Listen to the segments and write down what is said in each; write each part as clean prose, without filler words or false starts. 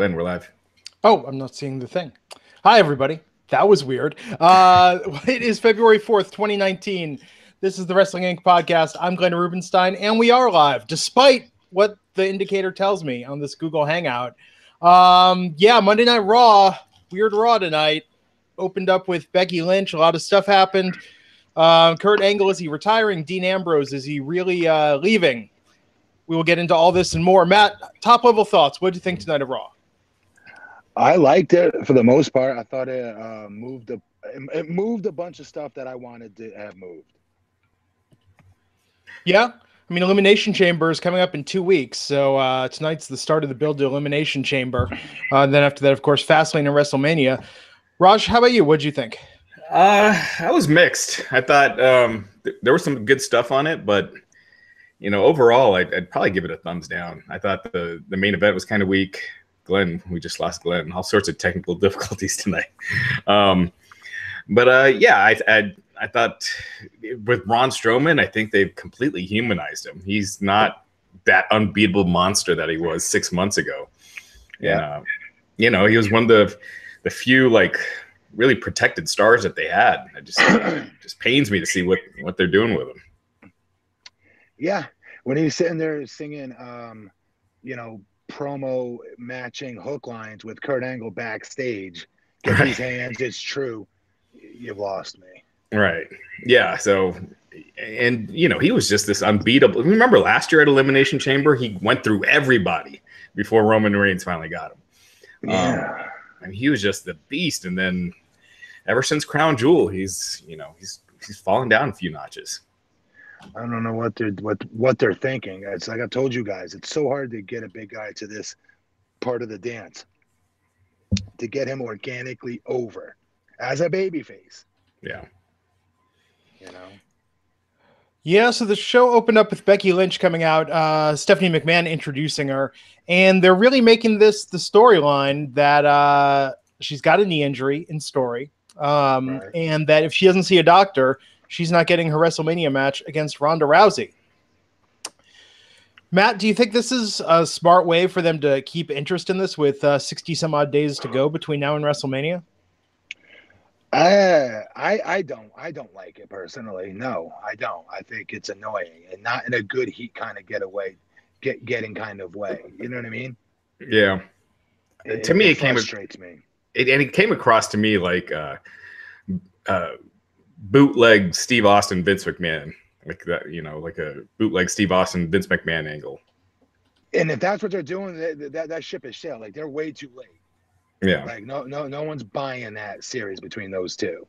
Glenn, we're live. Oh, I'm not seeing the thing. Hi, everybody. That was weird. It is February 4th, 2019. This is the Wrestling Inc. podcast. I'm Glenn Rubenstein, and we are live, despite what the indicator tells me on this Google Hangout. Monday Night Raw, weird Raw tonight. Opened up with Becky Lynch. A lot of stuff happened. Kurt Angle, is he retiring? Dean Ambrose, is he really leaving? We will get into all this and more. Matt, top-level thoughts. What did you think tonight of Raw? I liked it for the most part. I thought it moved a bunch of stuff that I wanted to have moved. Yeah, I mean, Elimination Chamber is coming up in 2 weeks, so tonight's the start of the build to Elimination Chamber. Then after that, of course, Fastlane and WrestleMania. Raj, how about you? What did you think? I was mixed. I thought there was some good stuff on it, but overall, I'd probably give it a thumbs down. I thought the main event was kind of weak. Glenn, we just lost Glenn. All sorts of technical difficulties tonight. I thought with Braun Strowman, I think they've completely humanized him. He's not that unbeatable monster that he was 6 months ago. Yeah. He was one of the few really protected stars that they had. It just pains me to see what they're doing with him. Yeah. When he's sitting there singing, promo matching hook lines with Kurt Angle backstage, get these hands, it's true, you've lost me. Right. Yeah. So, and he was just this unbeatable. Remember last year at Elimination Chamber, he went through everybody before Roman Reigns finally got him. Yeah. And he was just the beast. And then ever since Crown Jewel, he's fallen down a few notches. I don't know what they're thinking. It's like I told you guys, it's so hard to get a big guy to this part of the dance, to get him organically over as a babyface. Yeah. Yeah, so the show opened up with Becky Lynch coming out, Stephanie McMahon introducing her, and they're really making this the storyline that she's got a knee injury in story, right. And that if she doesn't see a doctor, she's not getting her WrestleMania match against Ronda Rousey. Matt, do you think this is a smart way for them to keep interest in this with 60 some odd days to go between now and WrestleMania? I don't like it personally. No, I don't. I think it's annoying and not in a good heat kind of getting kind of way. You know what I mean? Yeah. To me, it frustrates me. It came across to me like bootleg Steve Austin, Vince McMahon, like that, like a bootleg Steve Austin, Vince McMahon angle. And if that's what they're doing, that ship is sailed. Like they're way too late. Yeah. Like no one's buying that series between those two,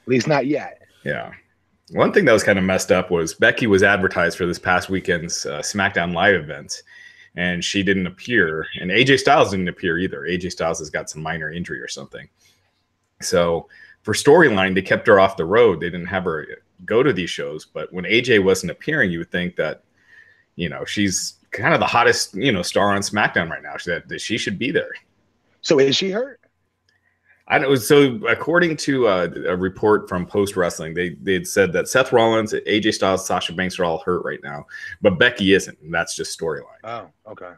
at least not yet. Yeah. One thing that was kind of messed up was Becky was advertised for this past weekend's SmackDown Live event, and she didn't appear, and AJ Styles didn't appear either. AJ Styles has got some minor injury or something. So for storyline, they kept her off the road. They didn't have her go to these shows. But when AJ wasn't appearing, you would think that, she's kind of the hottest, star on SmackDown right now. That she should be there. So is she hurt? I know. So according to a report from Post Wrestling, they had said that Seth Rollins, AJ Styles, Sasha Banks are all hurt right now, but Becky isn't. And that's just storyline. Oh, okay.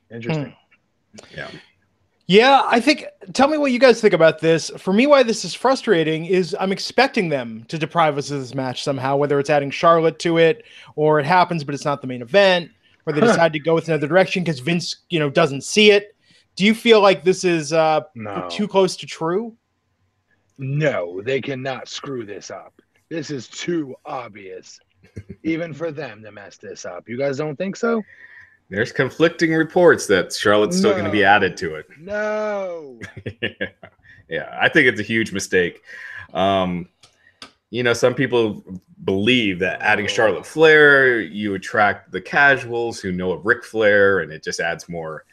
Interesting. Yeah. Yeah, tell me what you guys think about this. For me, why this is frustrating is I'm expecting them to deprive us of this match somehow, whether it's adding Charlotte to it or it happens, but it's not the main event, or they decide to go with another direction because Vince, doesn't see it. Do you feel like this is too close to true? No, they cannot screw this up. This is too obvious, even for them to mess this up. You guys don't think so? There's conflicting reports that Charlotte's still going to be added to it. No. Yeah, I think it's a huge mistake. Some people believe that adding Charlotte Flair, you attract the casuals who know of Ric Flair, and it just adds more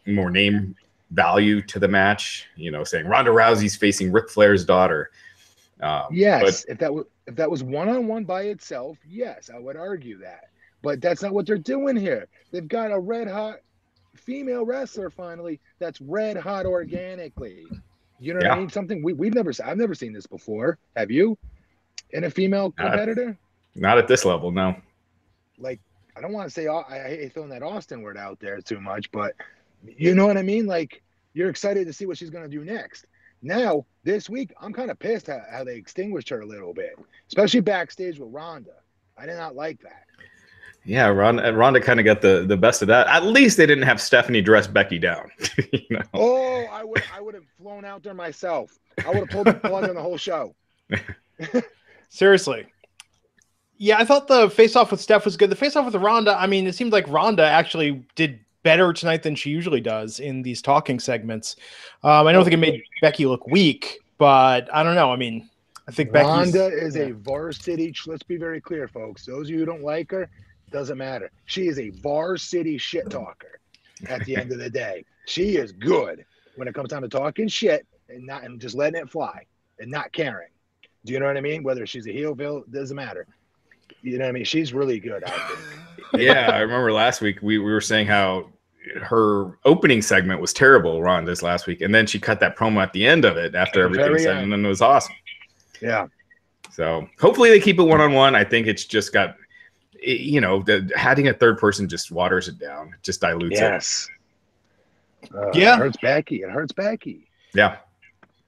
name value to the match. Saying Ronda Rousey's facing Ric Flair's daughter. Yes, if that was one-on-one by itself, yes, I would argue that. But that's not what they're doing here. They've got a red-hot female wrestler finally that's red-hot organically. You know what I mean? Something I've never seen this before. Have you? In a female competitor? Not at this level, no. Like, I don't want to say, I hate throwing that Austin word out there too much, but You know what I mean? Like, you're excited to see what she's going to do next. Now, this week, I'm kind of pissed how they extinguished her a little bit, especially backstage with Ronda. I did not like that. Yeah, Ronda kind of got the best of that. At least they didn't have Stephanie dress Becky down. You know? Oh, I would have flown out there myself. I would have pulled the plug on the whole show. Seriously. Yeah, I thought the face-off with Steph was good. The face-off with Ronda, I mean, it seemed like Ronda actually did better tonight than she usually does in these talking segments. I don't think it made Becky look weak, but I don't know. I mean, I think Ronda is a varsity. Let's be very clear, folks. Those of you who don't like her, doesn't matter. She is a varsity shit talker at the end of the day. She is good when it comes time to talking shit and just letting it fly and not caring. Do you know what I mean? Whether she's a heel, doesn't matter. You know what I mean? She's really good, I think. Yeah, I remember last week we were saying how her opening segment was terrible, Ronda's last week, and then she cut that promo at the end of it after everything said, and then it was awesome. Yeah. So hopefully they keep it one-on-one. I think it's just got, you know, having a third person just waters it down, just dilutes it. Yeah. It hurts Becky. It hurts Becky. Yeah.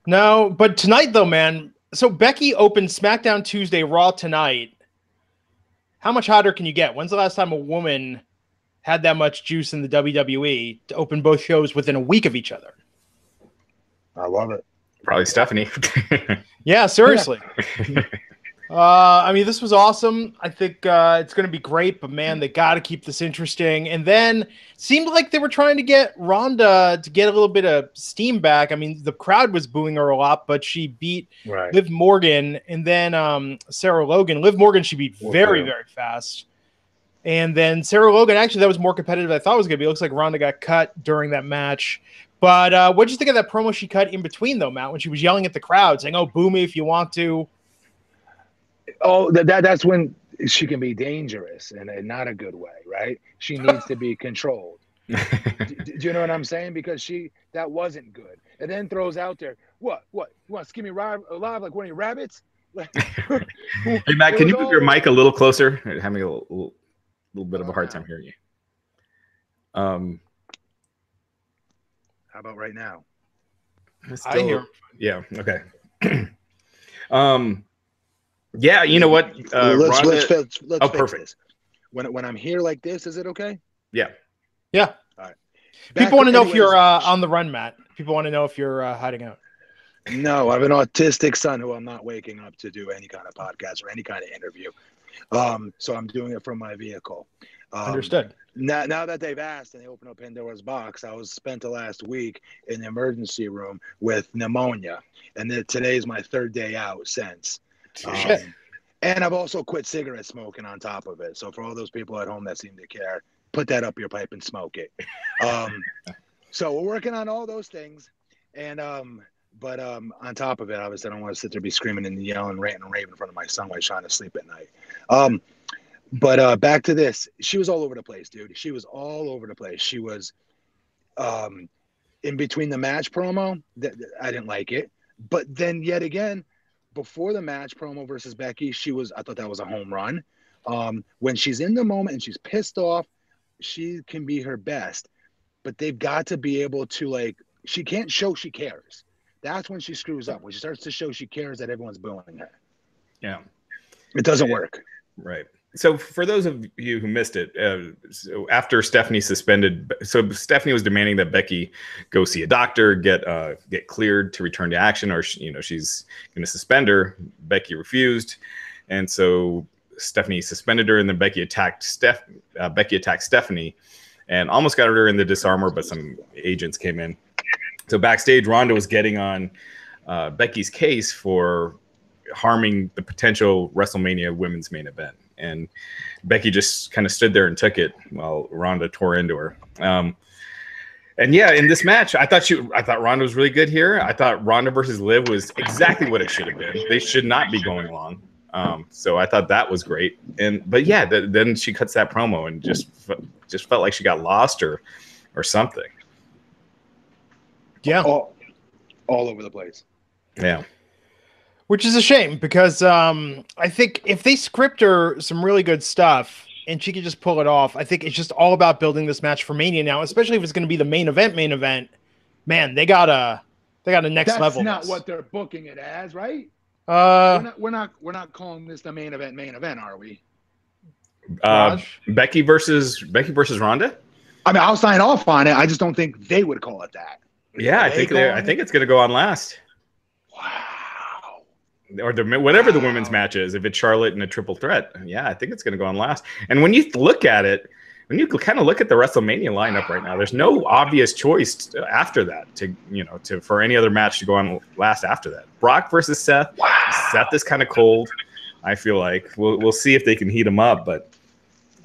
No, but tonight though, man. So Becky opened SmackDown Tuesday, Raw tonight. How much hotter can you get? When's the last time a woman had that much juice in the WWE to open both shows within a week of each other? I love it. Probably Stephanie. Yeah, seriously. Yeah. I mean, this was awesome. I think it's going to be great, but man, they got to keep this interesting. And then it seemed like they were trying to get Ronda to get a little bit of steam back. I mean, the crowd was booing her a lot, but she beat Liv Morgan and then Sarah Logan. Liv Morgan, she beat very, very fast. And then Sarah Logan, actually, that was more competitive than I thought it was going to be. It looks like Ronda got cut during that match. But what did you think of that promo she cut in between, though, Matt, when she was yelling at the crowd, saying, "Oh, boo me if you want to"? Oh, that's when she can be dangerous and not a good way, right? She needs to be controlled. Do you know what I'm saying? Because that wasn't good. And then throws out there, what? You want to skin me alive like one of your rabbits? Hey, Matt, can you move your mic a little closer? I'm having a little bit of a hard time hearing you. How about right now? I hear. Yeah. Okay. Yeah, you know what? Let's fix perfect. this. When I'm here like this, is it okay? Yeah. Yeah. All right. People want to know if you're on the run, Matt. People want to know if you're hiding out. No, I have an autistic son who I'm not waking up to do any kind of podcast or any kind of interview. So I'm doing it from my vehicle. Understood. Now that they've asked and they opened up Pandora's box, I was spent the last week in the emergency room with pneumonia, and then today's my third day out since. And I've also quit cigarette smoking on top of it. So for all those people at home that seem to care, put that up your pipe and smoke it. So we're working on all those things, and but on top of it, obviously I don't want to sit there be screaming and yelling, ranting and raving in front of my son while he's trying to sleep at night. But back to this, she was all over the place, dude. She was all over the place. She was in between the match promo. I didn't like it, but then yet again, before the match promo versus Becky, I thought that was a home run. When she's in the moment and she's pissed off, she can be her best, but they've got to be able to, she can't show she cares. That's when she screws up, when she starts to show she cares that everyone's booing her. Yeah. It doesn't work. Right. So for those of you who missed it, so after Stephanie suspended, so Stephanie was demanding that Becky go see a doctor, get cleared to return to action, or she's going to suspend her. Becky refused, and so Stephanie suspended her, and then Becky attacked Stephanie, and almost got her in the disarmor, but some agents came in. So backstage, Ronda was getting on Becky's case for harming the potential WrestleMania women's main event. And Becky just kind of stood there and took it while Ronda tore into her. And yeah, in this match, I thought Ronda was really good here. I thought Ronda versus Liv was exactly what it should have been. They should not be going long. So I thought that was great. But yeah, then she cuts that promo and just felt like she got lost or something. Yeah, all over the place. Yeah. Which is a shame because I think if they script her some really good stuff, and she could just pull it off. I think it's just all about building this match for Mania now, especially if it's going to be the main event. Man, they got a next level. That's not what they're booking it as, right? We're not calling this the main event, are we? Becky versus Ronda. I mean, I'll sign off on it. I just don't think they would call it that. Yeah, I think it's going to go on last. Wow. Or whatever the women's match is, if it's Charlotte and a triple threat. Yeah, I think it's going to go on last. And when you look at it, when you kind of look at the WrestleMania lineup right now, there's no obvious choice after that for any other match to go on last after that. Brock versus Seth. Wow. Seth is kind of cold. I feel like we'll see if they can heat him up, but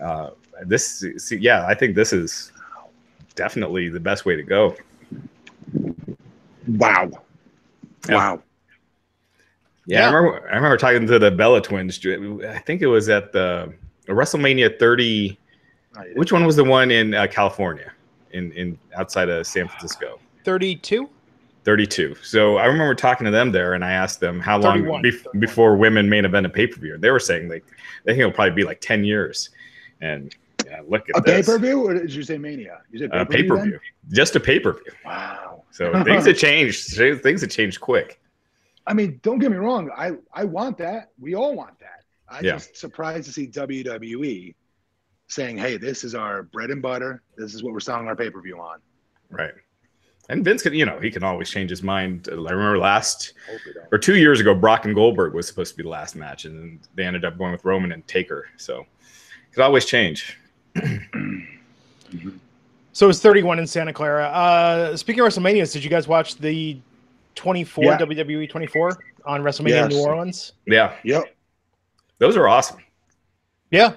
I think this is definitely the best way to go. Wow. Yeah. Wow. Yeah, I remember talking to the Bella twins. I think it was at the WrestleMania 30. Which one was the one in California, in outside of San Francisco? 32. 32. So I remember talking to them there, and I asked them how long before women main event a pay-per-view. And they were saying they think it'll probably be like 10 years. And look at this. A pay-per-view, or did you say Mania? You said pay-per-view. Just a pay-per-view. Wow. So things have changed. Things have changed quick. I mean, don't get me wrong. I want that. We all want that. I'm just surprised to see WWE saying, hey, this is our bread and butter. This is what we're selling our pay-per-view on. Right. And Vince can, he can always change his mind. I remember 2 years ago, Brock and Goldberg was supposed to be the last match, and they ended up going with Roman and Taker. So it could always change. So it's 31 in Santa Clara. Speaking of WrestleManias, did you guys watch the 24 WWE 24 on WrestleMania New Orleans? Yeah. Yep. Those are awesome. Yeah.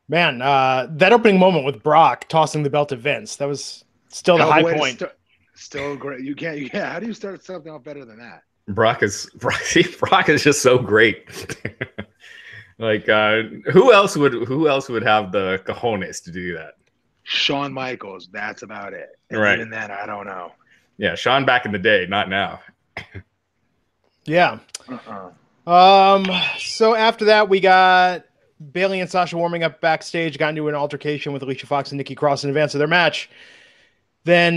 Man, that opening moment with Brock tossing the belt to Vince, that was still the high point. Still great. You can't. How do you start something off better than that? Brock is just so great. Like who else would have the cojones to do that? Shawn Michaels. That's about it. And right. Even then, I don't know. Yeah, Shawn back in the day, not now. Yeah. So after that, we got Bayley and Sasha warming up backstage, got into an altercation with Alicia Fox and Nikki Cross in advance of their match. Then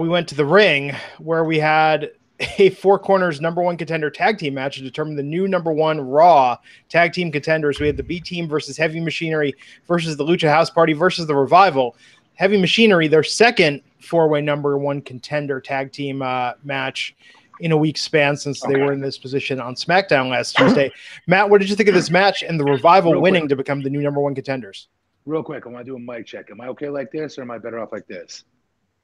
we went to the ring where we had a Four Corners #1 contender tag team match to determine the new #1 Raw tag team contenders. We had the B Team versus Heavy Machinery versus the Lucha House Party versus the Revival. Heavy Machinery, their second four-way #1 contender tag team match in a week's span since they were in this position on SmackDown last Tuesday. Matt, what did you think of this match and the Revival winning to become the new #1 contenders? Real quick, I want to do a mic check. Am I okay like this, or am I better off like this?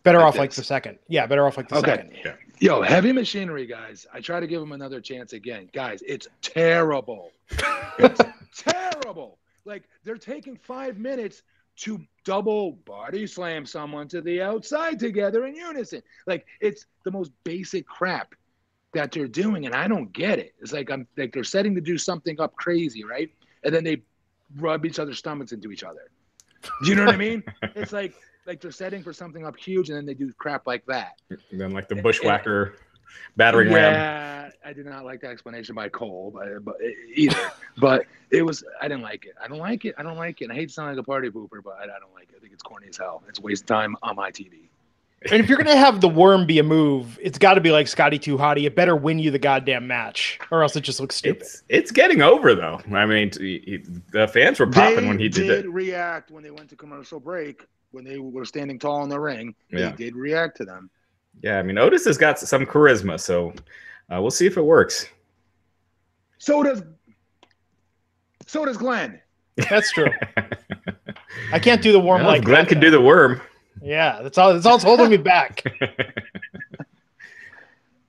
Better off like the second. Yeah, better off like the second. Yeah. Yo, Heavy Machinery, guys. I try to give them another chance again. Guys, it's terrible. It's terrible. Like, they're taking 5 minutes to double body slam someone to the outside together in unison. Like, it's the most basic crap that they're doing, and I don't get it. It's like they're setting to do something up crazy, right? And then they rub each other's stomachs into each other. Do you know what I mean? It's like they're setting for something up huge, and then they do crap like that. And then like the bushwhacker battering ram. Yeah, I did not like that explanation by Cole, either. But it was, I didn't like it. I don't like it. And I hate to sound like a party pooper, but I don't like it. I think it's corny as hell. It's a waste of time on my TV. And if you're going to have the worm be a move, it's got to be like Scotty 2 Hotty. It better win you the goddamn match, or else it just looks stupid. It's getting over, though. I mean, the fans were popping when he did it. They did react when they went to commercial break, when they were standing tall in the ring. They did react to them. Yeah, I mean, Otis has got some charisma, so we'll see if it works. So does Glenn. That's true. I can't do the worm like Glenn can do the worm. Yeah, that's all. That's all holding me back.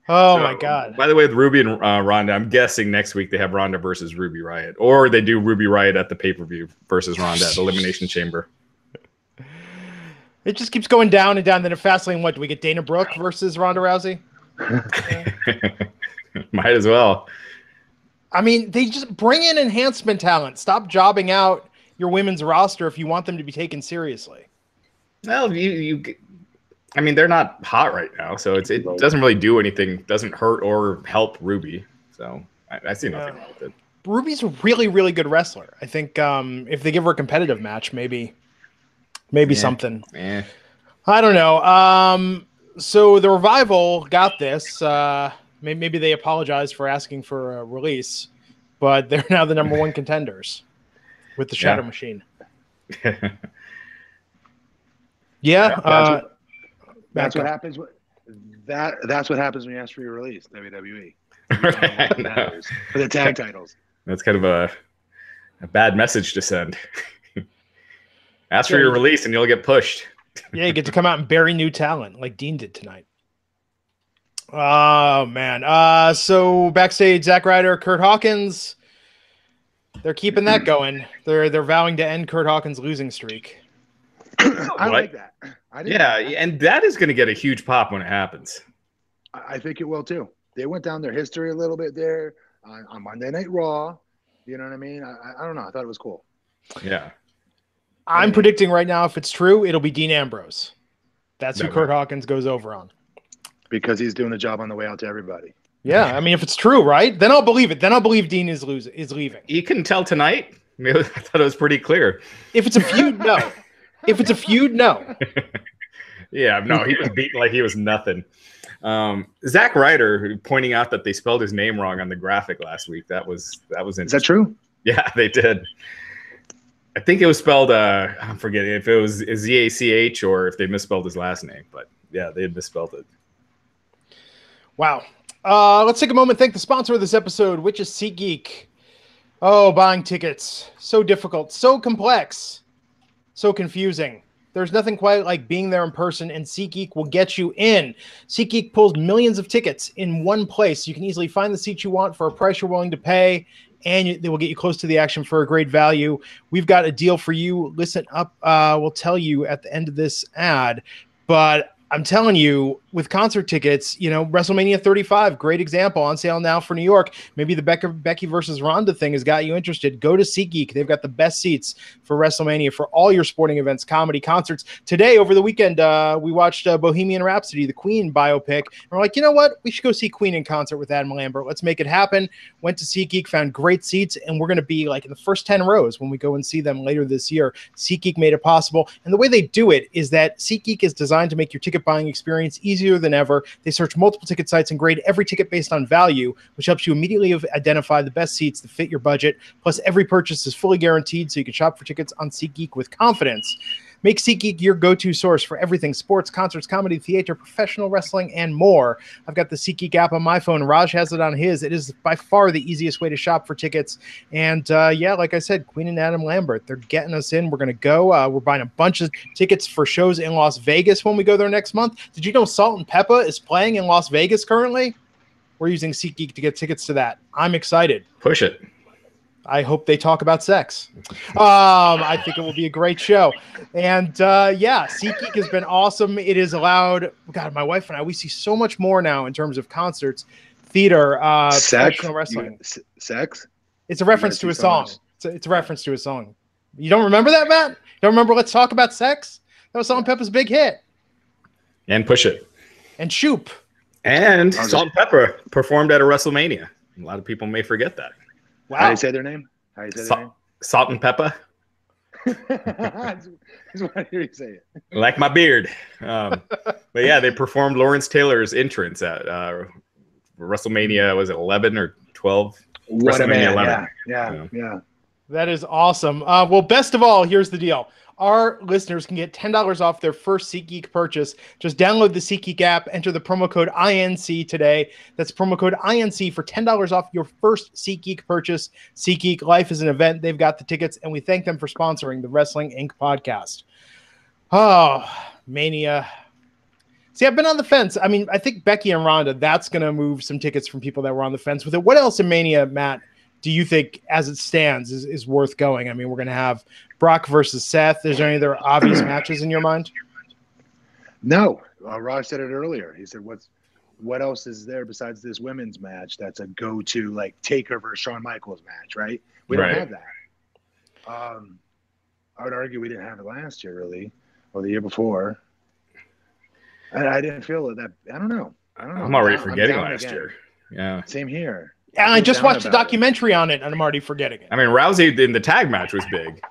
My God! By the way, with Ruby and Ronda, I'm guessing next week they have Ronda versus Ruby Riott, or they do Ruby Riott at the pay-per-view versus Ronda at Elimination Chamber. It just keeps going down and down. Then at Fastlane, what do we get? Dana Brooke versus Ronda Rousey. Might as well. I mean, they just bring in enhancement talent. Stop jobbing out your women's roster if you want them to be taken seriously. Well, I mean, they're not hot right now, so it doesn't really do anything. Doesn't hurt or help Ruby. So I see nothing wrong with it. Ruby's a really, really good wrestler. I think if they give her a competitive match, maybe something. Yeah. I don't know. So the Revival got this. Maybe they apologized for asking for a release, but they're now the number one contenders with the Shadow Machine. That's what happens. That's what happens when you ask for your release, WWE. For the tag titles. That's kind of a bad message to send. Ask for your release and you'll get pushed. Yeah, you get to come out and bury new talent like Dean did tonight. Oh, man. So backstage, Zack Ryder, Kurt Hawkins, they're keeping that going. They're vowing to end Kurt Hawkins' losing streak. I like that. And that is going to get a huge pop when it happens. I think it will too. They went down their history a little bit there on Monday Night Raw. You know what I mean? I don't know. I thought it was cool. Yeah. I'm predicting right now, if it's true, it'll be Dean Ambrose. That's who Kurt Hawkins goes over on. Because he's doing the job on the way out to everybody. Yeah, I mean, if it's true, right? Then I'll believe it. Then I'll believe Dean is leaving. You can tell tonight. I thought it was pretty clear. If it's a feud, no. If it's a feud, no. Yeah, no, he was beaten like he was nothing. Zack Ryder pointing out that they spelled his name wrong on the graphic last week. That was interesting. Is that true? Yeah, they did. I think it was spelled, I'm forgetting if it was Z-A-C-H or if they misspelled his last name. But yeah, they had misspelled it. Wow. Let's take a moment and thank the sponsor of this episode, which is SeatGeek. Oh, buying tickets. So difficult, so complex, so confusing. There's nothing quite like being there in person, and SeatGeek will get you in. SeatGeek pulls millions of tickets in one place. You can easily find the seat you want for a price you're willing to pay, and they will get you close to the action for a great value. We've got a deal for you. Listen up. We'll tell you at the end of this ad, but I'm telling you, with concert tickets, WrestleMania 35, great example, on sale now for New York. Maybe the Becky versus Ronda thing has got you interested. Go to SeatGeek. They've got the best seats for WrestleMania for all your sporting events, comedy, concerts. Today, over the weekend, we watched Bohemian Rhapsody, the Queen biopic. And we're like, you know what? We should go see Queen in concert with Adam Lambert. Let's make it happen. Went to SeatGeek, found great seats, and we're going to be like in the first 10 rows when we go and see them later this year. SeatGeek made it possible. And the way they do it is that SeatGeek is designed to make your ticket buying experience easier than ever. They search multiple ticket sites and grade every ticket based on value, which helps you immediately identify the best seats that fit your budget. Plus, every purchase is fully guaranteed, so you can shop for tickets on SeatGeek with confidence. Make SeatGeek your go-to source for everything sports, concerts, comedy, theater, professional wrestling, and more. I've got the SeatGeek app on my phone. Raj has it on his. It is by far the easiest way to shop for tickets. And like I said, Queen and Adam Lambert, they're getting us in. We're going to go. We're buying a bunch of tickets for shows in Las Vegas when we go there next month. Did you know Salt and Peppa is playing in Las Vegas currently? We're using SeatGeek to get tickets to that. I'm excited. Push it. I hope they talk about sex. I think it will be a great show. And SeatGeek has been awesome. It has allowed, God, my wife and I, we see so much more now in terms of concerts, theater, professional wrestling. Sex? It's a reference to a song. It's a reference to a song. You don't remember that, Matt? You don't remember Let's Talk About Sex? That was Salt and Peppa's big hit. And Push It. And Shoop. And Salt and Pepper performed at a WrestleMania. A lot of people may forget that. Wow. How do you say their name? Salt and Pepper. I just want to hear you say it. Like my beard. But yeah, they performed Lawrence Taylor's entrance at WrestleMania. Was it 11 or 12? What WrestleMania 11. Yeah. That is awesome. Well, best of all, here's the deal. Our listeners can get $10 off their first SeatGeek purchase. Just download the SeatGeek app, enter the promo code INC today. That's promo code INC for $10 off your first SeatGeek purchase. SeatGeek, life is an event. They've got the tickets, and we thank them for sponsoring the Wrestling Inc. podcast. Oh, Mania. See, I've been on the fence. I mean, I think Becky and Ronda, that's going to move some tickets from people that were on the fence with it. What else in Mania, Matt, do you think, as it stands, is worth going? I mean, we're going to have Brock versus Seth. Is there any other obvious matches in your mind? No. Raj said it earlier. He said, what else is there besides this women's match that's a go-to, like, Taker versus Shawn Michaels match, right? We don't have that. I would argue we didn't have it last year, really, or the year before. I didn't feel that. I don't know. I'm already forgetting last year. Yeah. Same here. And I just watched a documentary on it, and I'm already forgetting it. I mean, Rousey in the tag match was big,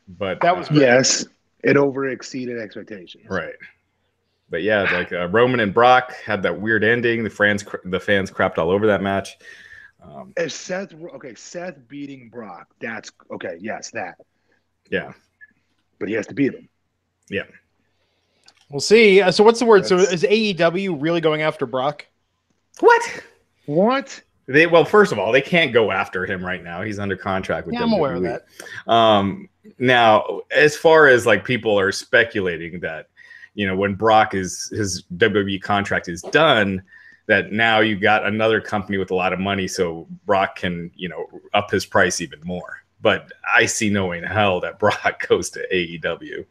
but that was yes, it over exceeded expectations. Right. But yeah, like Roman and Brock had that weird ending. The fans crapped all over that match. If Seth beating Brock, that's okay. Yes, that. Yeah. But he has to beat him. Yeah. We'll see. So what's the word? So is AEW really going after Brock? What? Well, first of all, they can't go after him right now. He's under contract with WWE. I'm aware of that. Now, as far as like people are speculating that, you know, when his WWE contract is done, that now you got another company with a lot of money, so Brock can, you know, up his price even more. But I see no way in hell that Brock goes to AEW.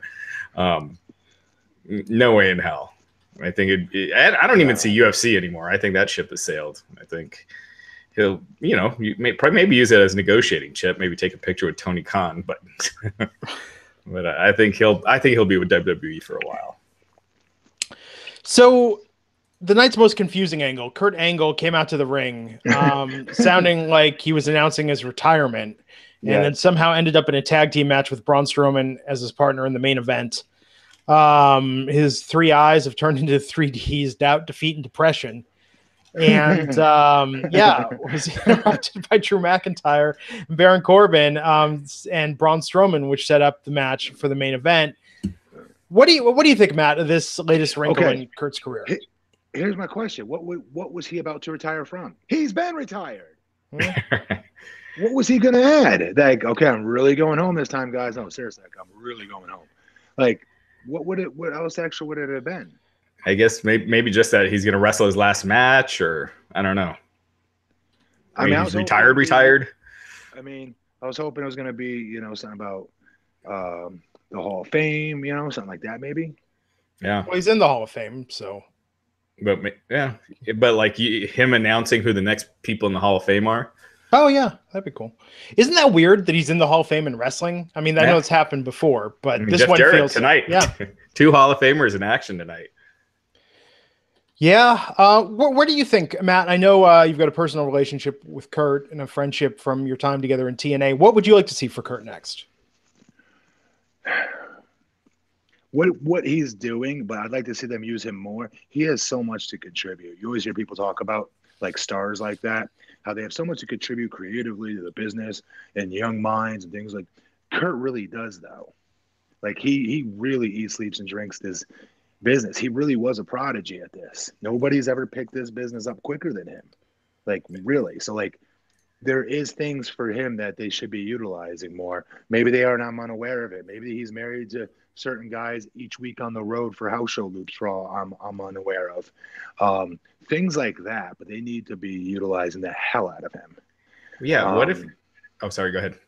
No way in hell. I think I don't even see UFC anymore. I think that ship has sailed. I think he'll, you know, maybe use it as a negotiating chip. Maybe take a picture with Tony Khan, but but I think he'll be with WWE for a while. So the night's most confusing angle, Kurt Angle came out to the ring sounding like he was announcing his retirement, and then somehow ended up in a tag team match with Braun Strowman as his partner in the main event. His 3 eyes have turned into 3Ds, doubt, defeat, and depression. And was interrupted by Drew McIntyre and Baron Corbin and Braun Strowman, which set up the match for the main event. What do you think, Matt, of this latest wrinkle in Kurt's career? Here's my question: What was he about to retire from? He's been retired. What was he going to add? Like, okay, I'm really going home this time, guys. No, seriously, like, I'm really going home. Like, what else actually would it have been? I guess maybe just that he's going to wrestle his last match, or I don't know. I mean he's retired. I mean, I was hoping it was going to be, you know, something about the Hall of Fame, you know, something like that, maybe. Yeah. Well, he's in the Hall of Fame, so. But yeah, but like him announcing who the next people in the Hall of Fame are. Oh yeah, that'd be cool. Isn't that weird that he's in the Hall of Fame in wrestling? I mean, I know it's happened before, but this Jeff one Jarrett feels tonight. Yeah, 2 Hall of Famers in action tonight. Yeah. What do you think, Matt? I know you've got a personal relationship with Kurt and a friendship from your time together in TNA. What would you like to see for Kurt next? What he's doing, but I'd like to see them use him more. He has so much to contribute. You always hear people talk about like stars like that, how they have so much to contribute creatively to the business and young minds and things like Kurt really does though. Like he really eats, sleeps, and drinks this business. He really was a prodigy at this. Nobody's ever picked this business up quicker than him. Like really. So like there is things for him that they should be utilizing more. Maybe they are, and I'm unaware of it. Maybe he's married to certain guys each week on the road for house show loops for all I'm unaware of. Things like that, but they need to be utilizing the hell out of him. Yeah. What if, oh, sorry, go ahead.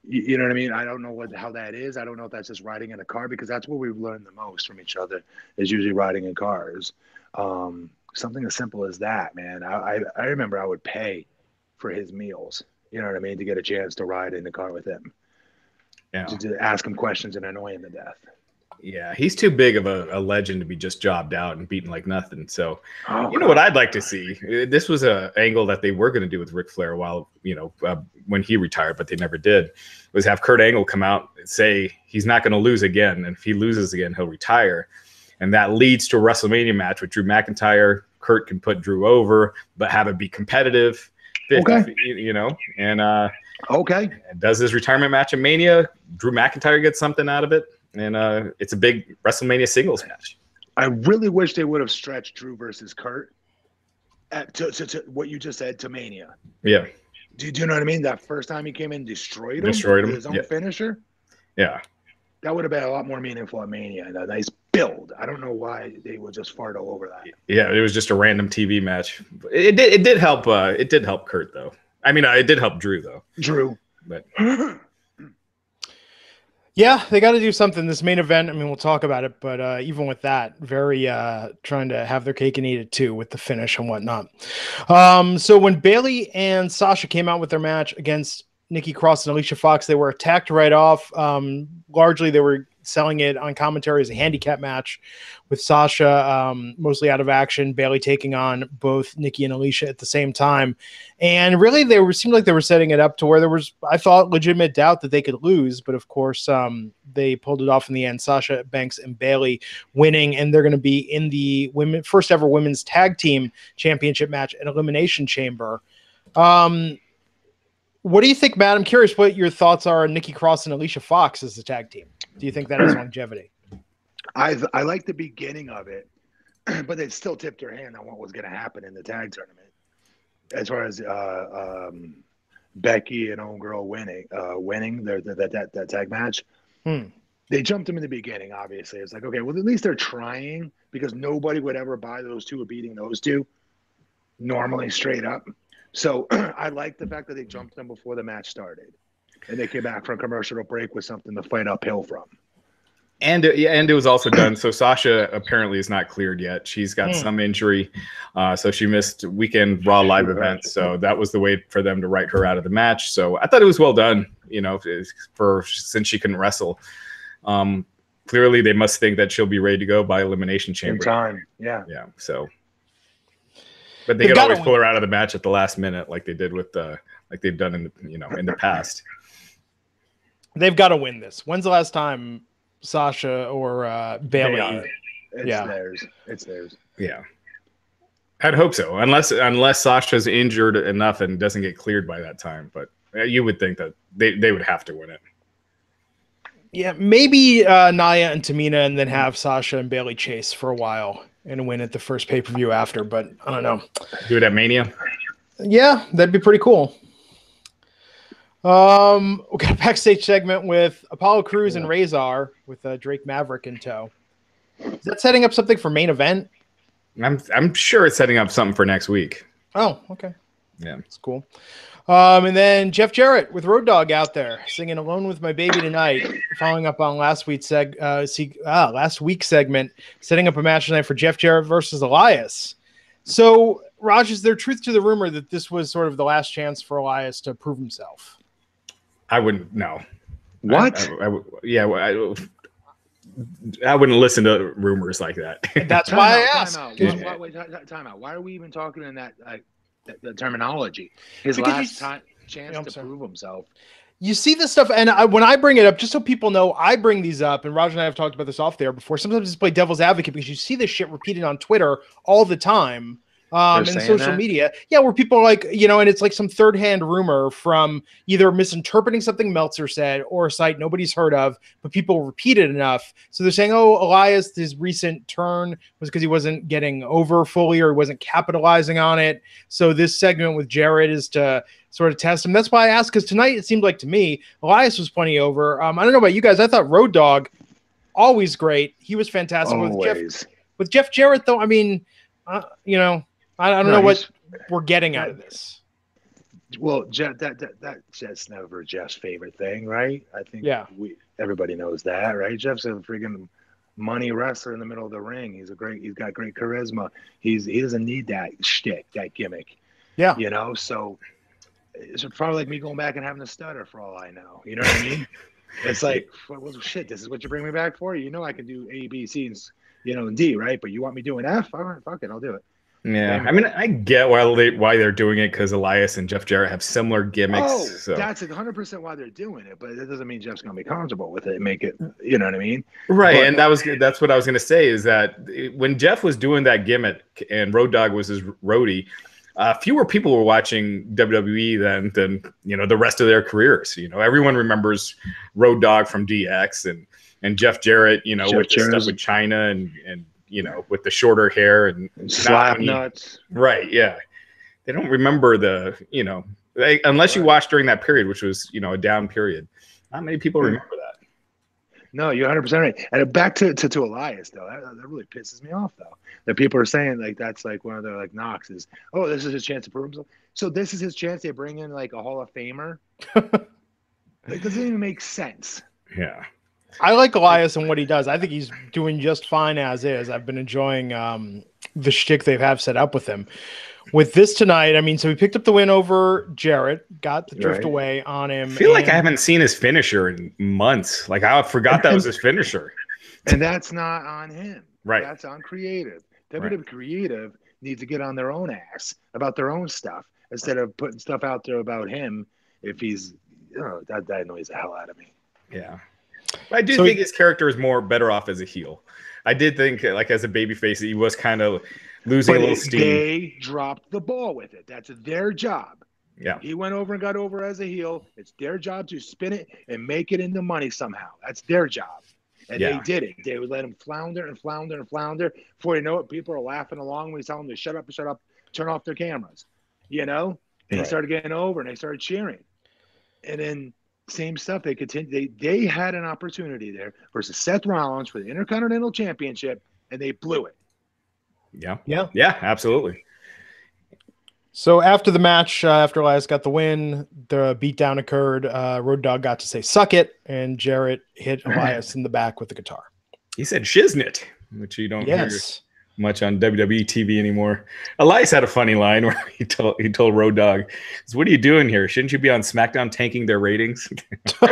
You know what I mean? I don't know how that is. I don't know if that's just riding in a car, because that's what we've learned the most from each other is usually riding in cars. Something as simple as that, man. I remember I would pay for his meals, you know what I mean, to get a chance to ride in the car with him. Yeah. To ask him questions and annoy him to death. Yeah, he's too big of a legend to be just jobbed out and beaten like nothing. So, you know what I'd like to see? This was an angle that they were going to do with Ric Flair while, you know, when he retired, but they never did, was have Kurt Angle come out and say he's not going to lose again. And if he loses again, he'll retire. And that leads to a WrestleMania match with Drew McIntyre. Kurt can put Drew over, but have it be competitive. 50, you know, and does his retirement match at Mania. Drew McIntyre gets something out of it, and it's a big WrestleMania singles match. I really wish they would have stretched Drew versus Kurt to what you just said, to Mania. Yeah. Do you know what I mean? That first time he came in, destroyed him with his own finisher. Yeah. That would have been a lot more meaningful at Mania and a nice build. I don't know why they would just fart all over that. Yeah, it was just a random TV match. It did help. It did help Kurt though. I mean, it did help Drew though. But yeah, they got to do something. This main event. I mean, we'll talk about it, but even with that, very trying to have their cake and eat it too with the finish and whatnot. So when Bayley and Sasha came out with their match against Nikki Cross and Alicia Fox, they were attacked right off. Largely, they were selling it on commentary as a handicap match with Sasha mostly out of action, Bayley taking on both Nikki and Alicia at the same time. And really, seemed like they were setting it up to where there was, I thought, legitimate doubt that they could lose. But of course, they pulled it off in the end. Sasha Banks and Bayley winning, and they're going to be in the first ever women's tag team championship match at Elimination Chamber. What do you think, Matt? I'm curious what your thoughts are on Nikki Cross and Alicia Fox as the tag team. Do you think that has longevity? I like the beginning of it, but they still tipped their hand on what was going to happen in the tag tournament. As far as Becky and Homegirl winning that tag match, they jumped them in the beginning. Obviously, it's like, okay, well, at least they're trying, because nobody would ever buy those two or beating those two normally straight up. So I like the fact that they jumped them before the match started, and they came back from commercial break with something to fight uphill from. And it was also done. So Sasha apparently is not cleared yet. She's got some injury, so she missed weekend Raw live events. So that was the way for them to write her out of the match. So I thought it was well done. Since she couldn't wrestle, clearly they must think that she'll be ready to go by Elimination Chamber. In time, yeah. So. But they could always pull her out of the match at the last minute, like they did with like they've done in the past. They've got to win this. When's the last time Sasha or Bayley? It's theirs. Yeah, I'd hope so. Unless Sasha's injured enough and doesn't get cleared by that time, but you would think that they would have to win it. Yeah, maybe Nia and Tamina, and then have Sasha and Bayley chase for a while and win at the first pay-per-view after, but I don't know. Do it at Mania? Yeah, that'd be pretty cool. We got a backstage segment with Apollo Crews and Razor with Drake Maverick in tow. Is that setting up something for main event? I'm sure it's setting up something for next week. Oh, okay. Yeah. That's cool. And then Jeff Jarrett with Road Dogg out there singing "Alone with My Baby Tonight," following up on last week's segment, setting up a match tonight for Jeff Jarrett versus Elias. So, Raj, is there truth to the rumor that this was sort of the last chance for Elias to prove himself? I wouldn't know. What? I wouldn't listen to rumors like that. That's why I asked. Time out. Why are we even talking in that the terminology? His last chance to prove himself. You see this stuff, and when I bring it up, just so people know, I bring these up, and Raj and I have talked about this off there before. Sometimes it's play devil's advocate because you see this shit repeated on Twitter all the time. And social media. Yeah, where people are like, and it's like some third-hand rumor from either misinterpreting something Meltzer said or a site nobody's heard of, but people repeat it enough. So they're saying, oh, Elias, his recent turn was because he wasn't getting over fully or he wasn't capitalizing on it. So this segment with Jarrett is to sort of test him. That's why I asked, because tonight it seemed like to me, Elias was plenty over. I don't know about you guys. I thought Road Dogg, always great. He was fantastic. With Jeff Jarrett, though, I mean, I don't know what we're getting out of this. Well, Jeff, that's just never Jeff's favorite thing, right? I think everybody knows that, right? Jeff's a freaking money wrestler in the middle of the ring. He's got great charisma. He doesn't need that shtick, that gimmick. Yeah. So it's probably like me going back and having a stutter for all I know. You know what I mean? It's like, well, shit, this is what you bring me back for? I can do A, B, C, and D, right? But you want me doing F? All right, fuck it, I'll do it. Yeah, I mean, I get why they're doing it, because Elias and Jeff Jarrett have similar gimmicks. Oh, so. That's 100% why they're doing it, but it doesn't mean Jeff's going to be comfortable with it and make it, you know what I mean? Right, and that's what I was going to say, is that when Jeff was doing that gimmick and Road Dogg was his roadie, fewer people were watching WWE than the rest of their careers. Everyone remembers Road Dogg from DX and Jeff Jarrett, with the stuff with China and with the shorter hair and slap nuts. Right. Yeah. They don't remember unless you watched during that period, which was, a down period. Not many people remember that. No, you're 100% right. And back to Elias, though, that really pisses me off, though. That people are saying, like, that's like one of their, like, knocks is, oh, this is his chance to prove himself. So this is his chance. They bring in, like, a Hall of Famer. It doesn't even make sense. Yeah. I like Elias and what he does. I think he's doing just fine as is. I've been enjoying the shtick they have set up with him. with this tonight, I mean, so he picked up the win over Jarrett, got the drift away on him. I feel like I haven't seen his finisher in months. Like I forgot that was his finisher. And that's not on him. Right. That's on creative. WWE Creative needs to get on their own ass about their own stuff instead of putting stuff out there about him. If he's, that annoys the hell out of me. Yeah. I do think his character is better off as a heel. I did think, like, as a babyface, he was kind of losing a little steam. They dropped the ball with it. That's their job. Yeah. He went over and got over as a heel. It's their job to spin it and make it into money somehow. That's their job. And they did it. They would let him flounder and flounder and flounder. Before you know it, people are laughing along when he's telling them to shut up, turn off their cameras. And they started getting over and they started cheering. And then same stuff. They continued. They had an opportunity there versus Seth Rollins for the Intercontinental Championship, and they blew it. Yeah, absolutely. So after the match, after Elias got the win, the beatdown occurred. Road Dogg got to say "suck it," and Jarrett hit Elias in the back with the guitar. He said "shiznit," which you don't hear much on WWE TV anymore. Elias had a funny line where he told Road Dogg, "What are you doing here? Shouldn't you be on SmackDown tanking their ratings?" So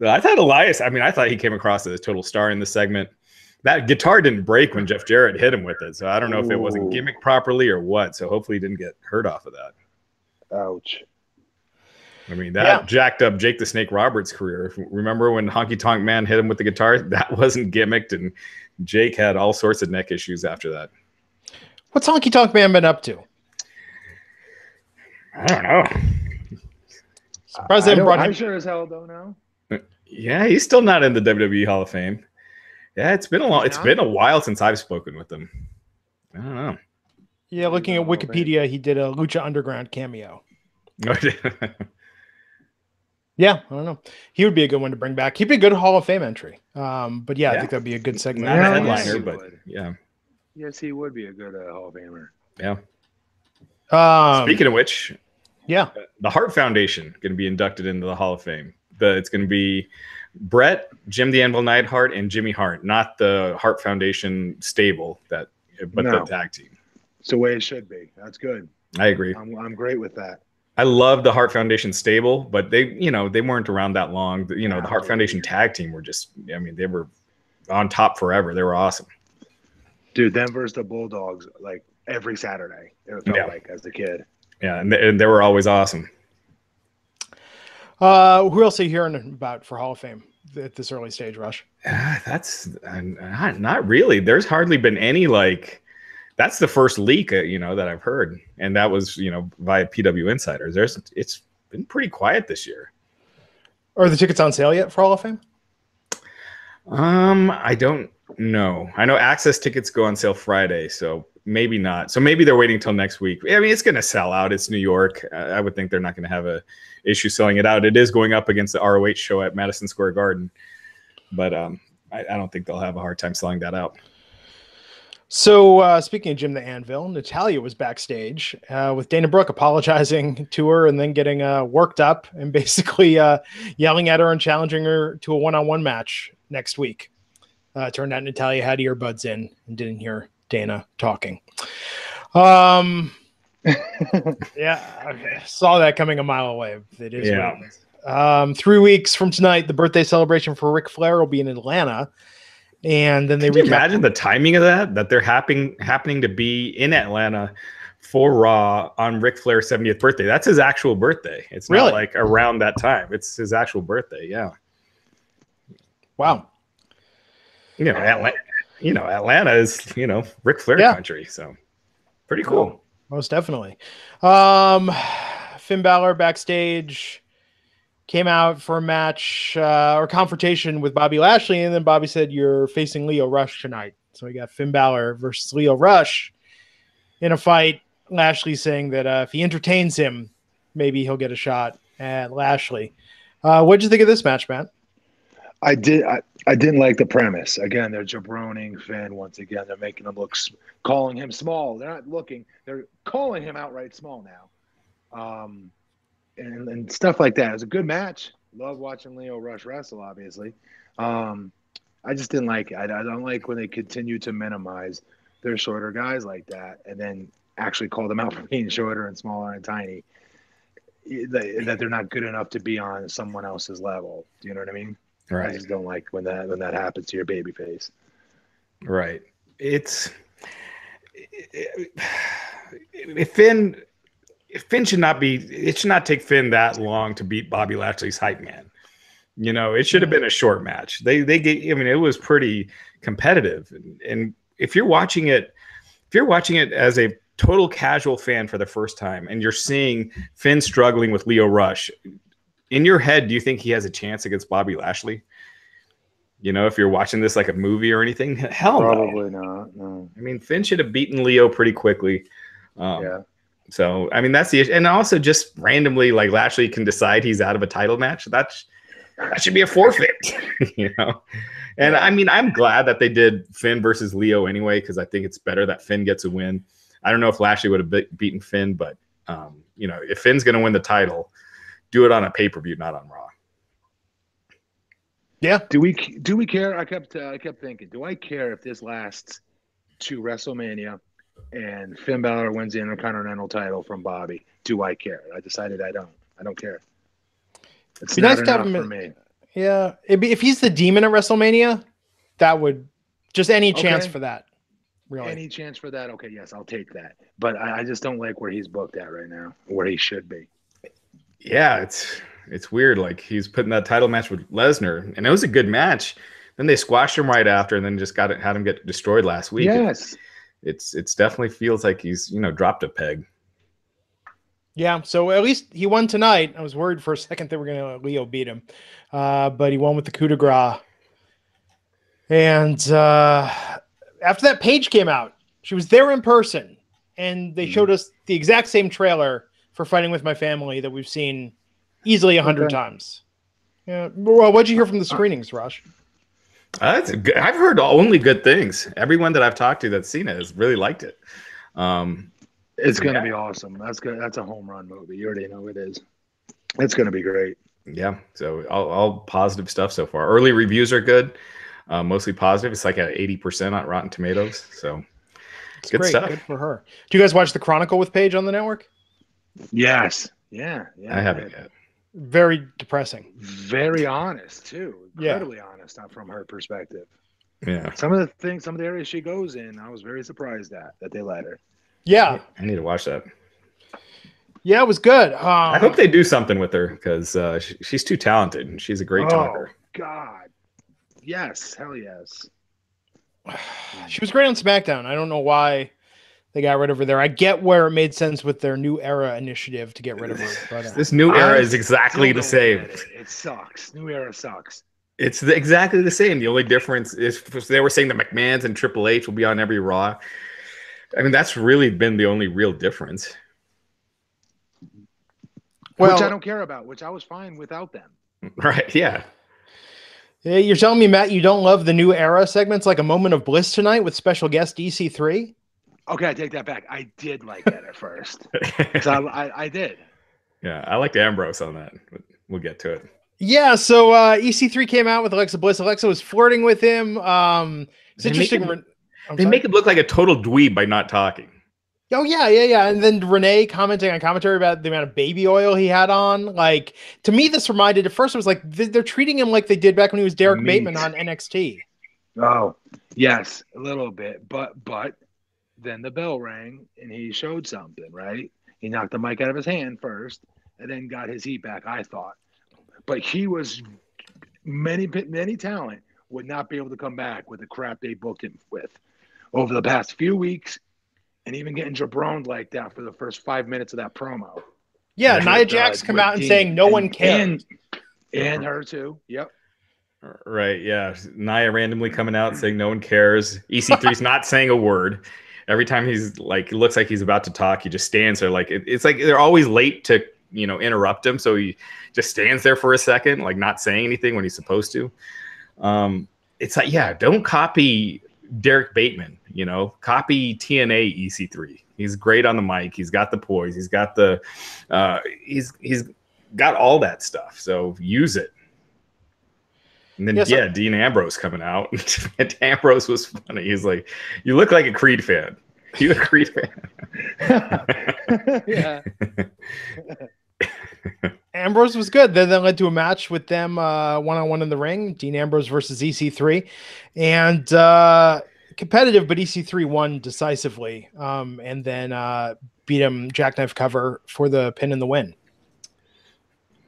I thought Elias, I thought he came across as a total star in the segment. That guitar didn't break when Jeff Jarrett hit him with it. So I don't know if it wasn't gimmicked properly or what. So hopefully he didn't get hurt off of that. Ouch. I mean, that jacked up Jake the Snake Roberts' career. Remember when Honky Tonk Man hit him with the guitar? That wasn't gimmicked, and Jake had all sorts of neck issues after that. What's Honky Tonk Man been up to? I don't know. I sure as hell don't know. Yeah, he's still not in the WWE Hall of Fame. Yeah, it's been a while since I've spoken with him. I don't know. Yeah, looking at Wikipedia, he did a Lucha Underground cameo. Yeah, I don't know. He would be a good one to bring back. He'd be a good Hall of Fame entry. But yeah, I think that'd be a good segment. Not a headliner, but yeah. Yes, he would be a good Hall of Famer. Yeah. Speaking of which, the Hart Foundation going to be inducted into the Hall of Fame. It's going to be Brett, Jim the Anvil Neidhart, and Jimmy Hart, not the Hart Foundation stable, but the tag team. It's the way it should be. That's good. I agree. I'm great with that. I love the Hart Foundation stable, but they weren't around that long. The Hart Foundation tag team were they were on top forever. They were awesome. Dude, them versus the Bulldogs, like every Saturday, it felt like as a kid. Yeah, and they were always awesome. Who else are you hearing about for Hall of Fame at this early stage, Rush? That's not really. There's hardly been any that's the first leak, that I've heard. And that was, via PW Insiders. It's been pretty quiet this year. Are the tickets on sale yet for Hall of Fame? I don't know. I know access tickets go on sale Friday, so maybe not. So maybe they're waiting till next week. I mean, it's going to sell out. It's New York. I would think they're not going to have a issue selling it out. It is going up against the ROH show at Madison Square Garden, but I don't think they'll have a hard time selling that out. So speaking of Jim the Anvil, Natalya was backstage with Dana Brooke apologizing to her and then getting worked up and basically yelling at her and challenging her to a one-on-one match next week. Turned out Natalya had earbuds in and didn't hear Dana talking. Yeah, I saw that coming a mile away. It is. Yeah. 3 weeks from tonight, the birthday celebration for Ric Flair will be in Atlanta. And then they imagine the timing of that they're happening to be in Atlanta for Raw on Ric Flair's 70th birthday. That's his actual birthday. It's not like around that time. It's his actual birthday. Yeah. Wow. Atlanta is, Ric Flair country. So pretty cool. Most definitely. Finn Balor backstage came out for a match or confrontation with Bobby Lashley, and then Bobby said, "You're facing Lio Rush tonight." So we got Finn Balor versus Lio Rush in a fight. Lashley saying that if he entertains him, maybe he'll get a shot at Lashley. What did you think of this match, Matt? I didn't like the premise. Again, they're jabroning Finn once again. They're making him calling him small. They're not looking. They're calling him outright small now. And stuff like that. It was a good match. Love watching Lio Rush wrestle, obviously. I just didn't like it. I don't like when they continue to minimize They're shorter guys like that, and then actually call them out for being shorter and smaller and tiny. That they're not good enough to be on someone else's level. Do you know what I mean? Right. I just don't like when that happens to your baby face. Right. If Finn should not be, it should not take Finn that long to beat Bobby Lashley's hype man. You know, it should have been a short match. They I mean, it was pretty competitive. And if you're watching it as a total casual fan for the first time, and you're seeing Finn struggling with Lio Rush, in your head, do you think he has a chance against Bobby Lashley? You know, if you're watching this like a movie or anything, hell Probably not. No. I mean, Finn should have beaten Lio pretty quickly. Yeah. So, I mean, that's the issue. And also just randomly, like Lashley can decide he's out of a title match. That should be a forfeit, you know? And I mean, I'm glad that they did Finn versus Lio anyway, because I think it's better that Finn gets a win. I don't know if Lashley would have beaten Finn, but, you know, if Finn's going to win the title, do it on a pay-per-view, not on Raw. Yeah. Do we care? I kept thinking, do I care if this lasts to WrestleMania and Finn Balor wins the Intercontinental title from Bobby? Do I care? I decided I don't. I don't care. It's be not nice to enough have him for me. Yeah. If he's the demon at WrestleMania, that would just any chance for that. Really. Any chance for that? Okay, yes, I'll take that. But I just don't like where he's booked at right now, where he should be. Yeah, it's weird. Like he's putting that title match with Lesnar, and it was a good match. Then they squashed him right after, and then just had him get destroyed last week. Yes, it's definitely feels like he's dropped a peg. Yeah, so at least he won tonight. I was worried for a second that we're gonna let Lio beat him, but he won with the coup de grace. And after that, Paige came out. She was there in person, and they showed us the exact same trailer for Fighting With My Family that we've seen easily 100 times. Yeah. Well, what'd you hear from the screenings, Raj? I've heard only good things. Everyone that I've talked to that's seen it has really liked it. It's going to be awesome. That's good. That's a home run movie. You already know it is. It's going to be great. Yeah. So all positive stuff so far. Early reviews are good. Mostly positive. It's like at 80% on Rotten Tomatoes. So it's good great. stuff. Good for her. Do you guys watch The Chronicle with Paige on the network? Yes. Yeah. I haven't yet. Very depressing. Very honest too. Incredibly honest from her perspective. Yeah. Some of the areas she goes in, I was very surprised that they let her. Yeah. I need to watch that. Yeah, it was good. I hope they do something with her because she's too talented and she's a great talker. God. Yes. Hell yes. She was great on SmackDown. I don't know why they got rid of her there. I get where it made sense with their New Era initiative to get rid of her. But, this New Era is exactly the same. It sucks. New Era sucks. It's exactly the same. The only difference is they were saying the McMahons and Triple H will be on every Raw. I mean, that's really been the only real difference. Well, which I don't care about, which I was fine without them. Right, yeah. You're telling me, Matt, you don't love the New Era segments like A Moment of Bliss tonight with special guest EC3? Okay, I take that back. I did like that at first. I did. Yeah, I liked Ambrose on that. We'll get to it. Yeah, so EC3 came out with Alexa Bliss. Alexa was flirting with him. It's interesting. They make it look like a total dweeb by not talking. Oh, yeah. And then Renee commenting on commentary about the amount of baby oil he had on. Like, to me, this reminded, at first it was like, they're treating him like they did back when he was Derek Bateman on NXT. Oh, yes, a little bit. But then the bell rang and he showed something, right? He knocked the mic out of his hand first and then got his heat back, I thought. But he was, many talent would not be able to come back with the crap they booked him with over the past few weeks. And even getting jabroned like that for the first 5 minutes of that promo. Yeah, Nia Jax come out and saying no one cares. And her too. Yep. Right, yeah. Nia randomly coming out saying no one cares. EC3's not saying a word. Every time he's like, it looks like he's about to talk, he just stands there. Like it's like they're always late to interrupt him, so he just stands there for a second, like not saying anything when he's supposed to. It's like, yeah, don't copy Derek Bateman, copy TNA EC3. He's great on the mic. He's got the poise. He's got the, he's got all that stuff. So use it. And then, Dean Ambrose coming out. And Ambrose was funny. He's like, you look like a Creed fan. You a Creed fan. Yeah. Ambrose was good. Then that led to a match with them one-on-one in the ring. Dean Ambrose versus EC3. And competitive, but EC3 won decisively. And then beat him jackknife cover for the pin and the win.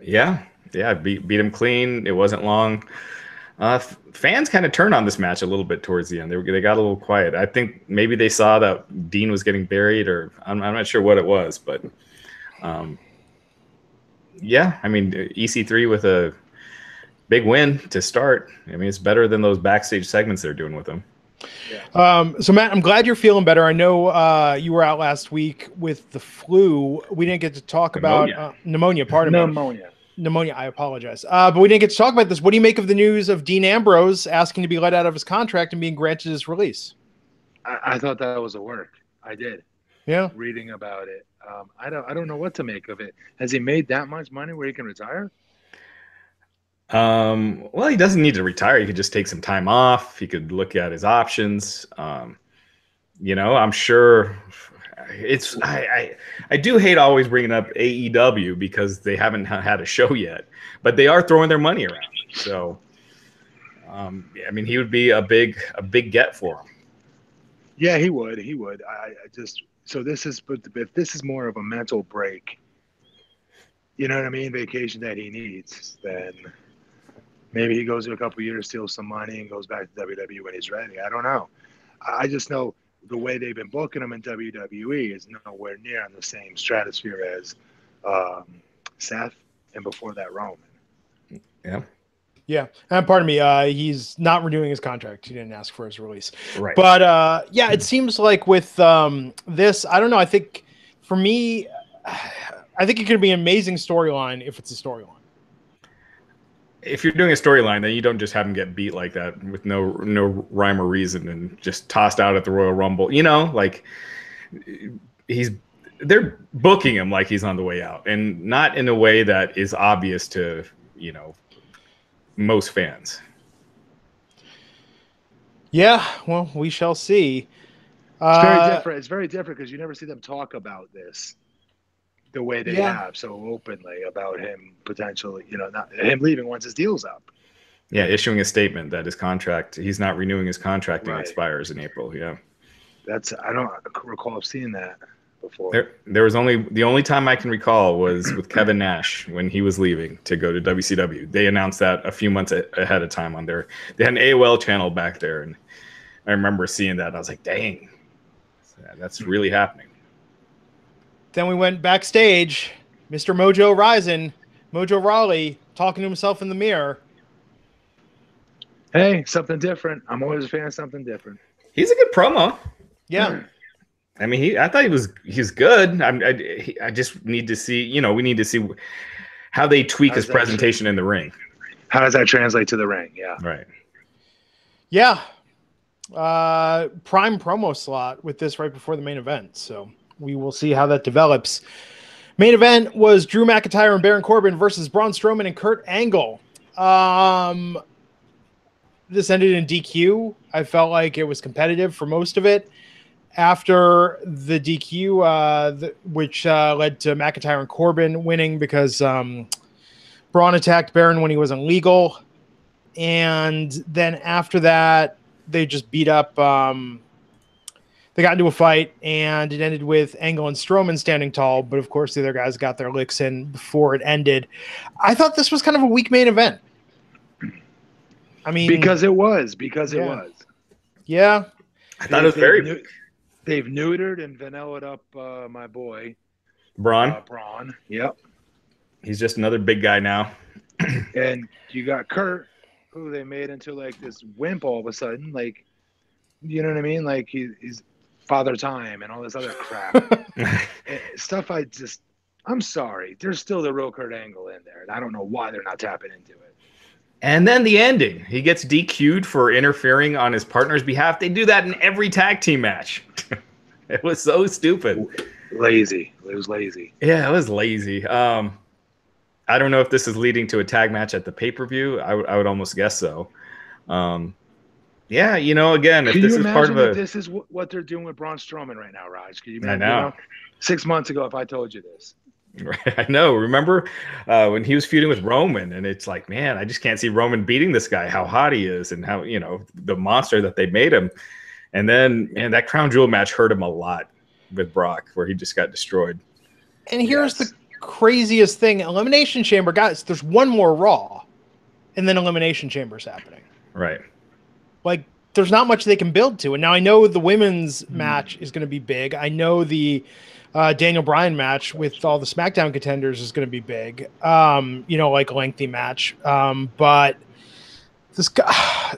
Yeah, beat him clean. It wasn't long. Fans kind of turned on this match a little bit towards the end. They got a little quiet. I think maybe they saw that Dean was getting buried, or I'm not sure what it was, but yeah, I mean, EC3 with a big win to start. I mean, it's better than those backstage segments they're doing with him. Yeah. So Matt, I'm glad you're feeling better. I know you were out last week with the flu. We didn't get to talk about pneumonia. Pneumonia. I apologize. But we didn't get to talk about this. What do you make of the news of Dean Ambrose asking to be let out of his contract and being granted his release? I thought that was a work. I did. Yeah. Reading about it. I don't know what to make of it. Has he made that much money where he can retire? Well, he doesn't need to retire. He could just take some time off. He could look at his options. I'm sure I do hate always bringing up AEW because they haven't had a show yet, but they are throwing their money around. So, I mean, he would be a big get for him. Yeah, he would. So this is, but if this is more of a mental break, you know what I mean? Vacation that he needs, then maybe he goes to a couple years, steals some money, and goes back to WWE when he's ready. I don't know. I just know the way they've been booking him in WWE is nowhere near on the same stratosphere as Seth and before that Roman. Yeah. Yeah. Pardon me. He's not renewing his contract. He didn't ask for his release. Right. But yeah, it seems like with this, I don't know. I think for me, I think it could be an amazing storyline if it's a storyline. If you're doing a storyline, then you don't just have him get beat like that with no rhyme or reason and just tossed out at the Royal Rumble. Like they're booking him like he's on the way out, and not in a way that is obvious to, most fans. Yeah, well, we shall see. It's very different. It's very different because you never see them talk about this the way they have so openly about him potentially, not him leaving once his deal's up. Yeah, issuing a statement that he's not renewing his contract and expires in April. Yeah, I don't recall seeing that before. There was the only time I can recall was with Kevin Nash when he was leaving to go to WCW. They announced that a few months ahead of time they had an AOL channel back there, and I remember seeing that. I was like, dang, that's really happening. Then we went backstage, Mr. Mojo Rising, Mojo Rawley talking to himself in the mirror. Hey, something different. I'm always a fan of something different. He's a good promo. Yeah. I mean, I thought he's good. I just need to see, we need to see how they tweak his presentation in the ring. How does that translate to the ring? Yeah. Right. Yeah. Prime promo slot with this right before the main event. So we will see how that develops. Main event was Drew McIntyre and Baron Corbin versus Braun Strowman and Kurt Angle. This ended in DQ. I felt like it was competitive for most of it. After the DQ, which led to McIntyre and Corbin winning because Braun attacked Baron when he wasn't legal. And then after that, they just beat up... They got into a fight, and it ended with Angle and Strowman standing tall. But, of course, the other guys got their licks in before it ended. I thought this was kind of a weak main event. I mean... Because it was. Yeah. I thought it was very... They've neutered and vanillaed up my boy. Braun. Braun. Yep. He's just another big guy now. And you got Kurt, who they made into like this wimp all of a sudden. Like, you know what I mean? Like he's Father Time and all this other crap. Stuff I'm sorry. There's still the real Kurt Angle in there. And I don't know why they're not tapping into it. And then the ending. He gets DQ'd for interfering on his partner's behalf. They do that in every tag team match. It was so stupid. Lazy. It was lazy. Yeah, it was lazy. I I don't know if this is leading to a tag match at the pay-per-view. I would almost guess so. Yeah, again, if this is part of if this is what they're doing with Braun Strowman right now, Raj? Can you imagine? I know. 6 months ago, if I told you this. Right, I know. Remember when he was feuding with Roman, and it's like, man, I just can't see Roman beating this guy. How hot he is, and how the monster that they made him. And then, man, that crown jewel match hurt him a lot with Brock, where he just got destroyed. And here's the craziest thing: Elimination Chamber, guys. There's one more Raw, and then Elimination Chamber's happening. Right. Like, there's not much they can build to. And now I know the women's match is going to be big. I know the Daniel Bryan match with all the SmackDown contenders is going to be big. Like a lengthy match. But this guy,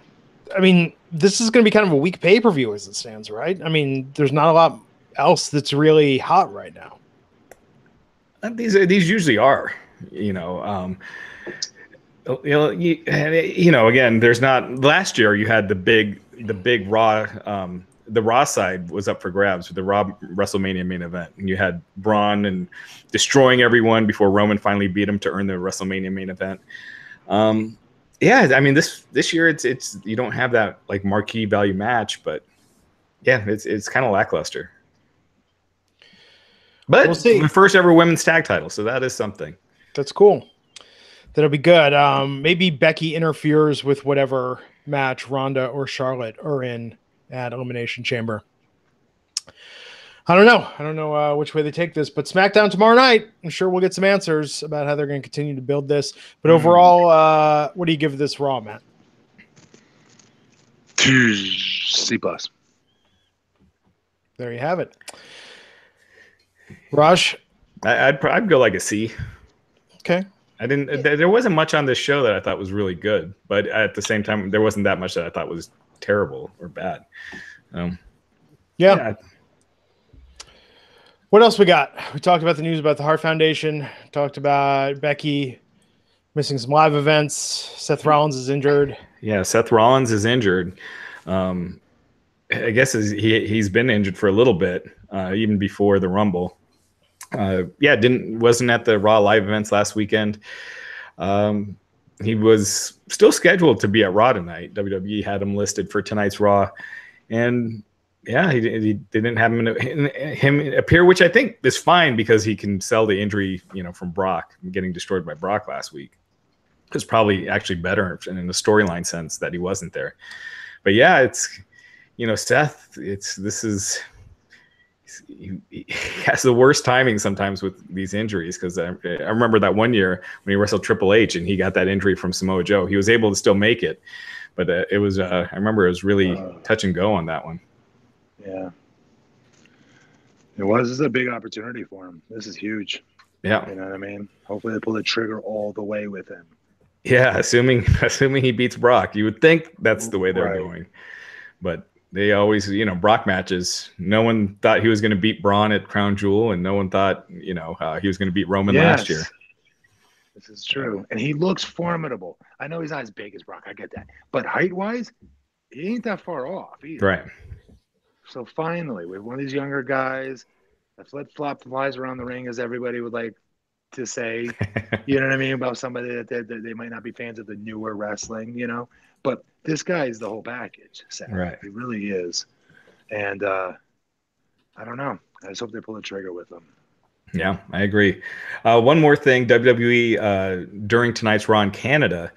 I mean, this is going to be kind of a weak pay-per-view as it stands, right? I mean, there's not a lot else that's really hot right now. These usually are, again, there's not. Last year you had the big Raw. The Raw side was up for grabs with the Raw WrestleMania main event, and you had Braun and destroying everyone before Roman finally beat him to earn the WrestleMania main event. Yeah, I mean this year it's you don't have that like marquee value match, but yeah, it's kind of lackluster. But we'll see. The first ever women's tag title, so that is something. That's cool. That'll be good. Maybe Becky interferes with whatever match Ronda or Charlotte are in at Elimination Chamber. I don't know which way they take this, but SmackDown tomorrow night, I'm sure we'll get some answers about how they're going to continue to build this. But overall, what do you give this Raw, Matt? C+. There you have it. Raj? I'd go like a C. Okay. There wasn't much on this show that I thought was really good, but at the same time, there wasn't that much that I thought was terrible or bad. Yeah. What else we got? We talked about the news about the Hart Foundation. Talked about Becky missing some live events. Seth Rollins is injured. Yeah, Seth Rollins is injured. I guess he's been injured for a little bit, even before the Rumble. Wasn't at the Raw live events last weekend. He was still scheduled to be at Raw tonight. WWE had him listed for tonight's Raw, and he didn't have him appear, which I think is fine because he can sell the injury, from Brock getting destroyed by Brock last week. It's probably actually better in the storyline sense that he wasn't there. But yeah, it's Seth. He has the worst timing sometimes with these injuries, because I remember that one year when he wrestled Triple H and he got that injury from Samoa Joe. He was able to still make it, but it was I remember it was really touch and go on that one. Yeah, it was. This is a big opportunity for him. This is huge. Yeah, you know what I mean. Hopefully they pull the trigger all the way with him. Yeah, assuming he beats Brock, you would think that's the way they're going, but. They always, Brock matches. No one thought he was going to beat Braun at Crown Jewel, and no one thought, he was going to beat Roman last year. This is true. And he looks formidable. I know he's not as big as Brock. I get that. But height-wise, he ain't that far off either. Right. So finally, with one of these younger guys, the flip-flop flies around the ring, as everybody would like to say, you know what I mean, about somebody that they might not be fans of the newer wrestling, But this guy is the whole package, Seth. Right. He really is. And I don't know. I just hope they pull the trigger with him. Yeah, I agree. One more thing, WWE, during tonight's Raw in Canada,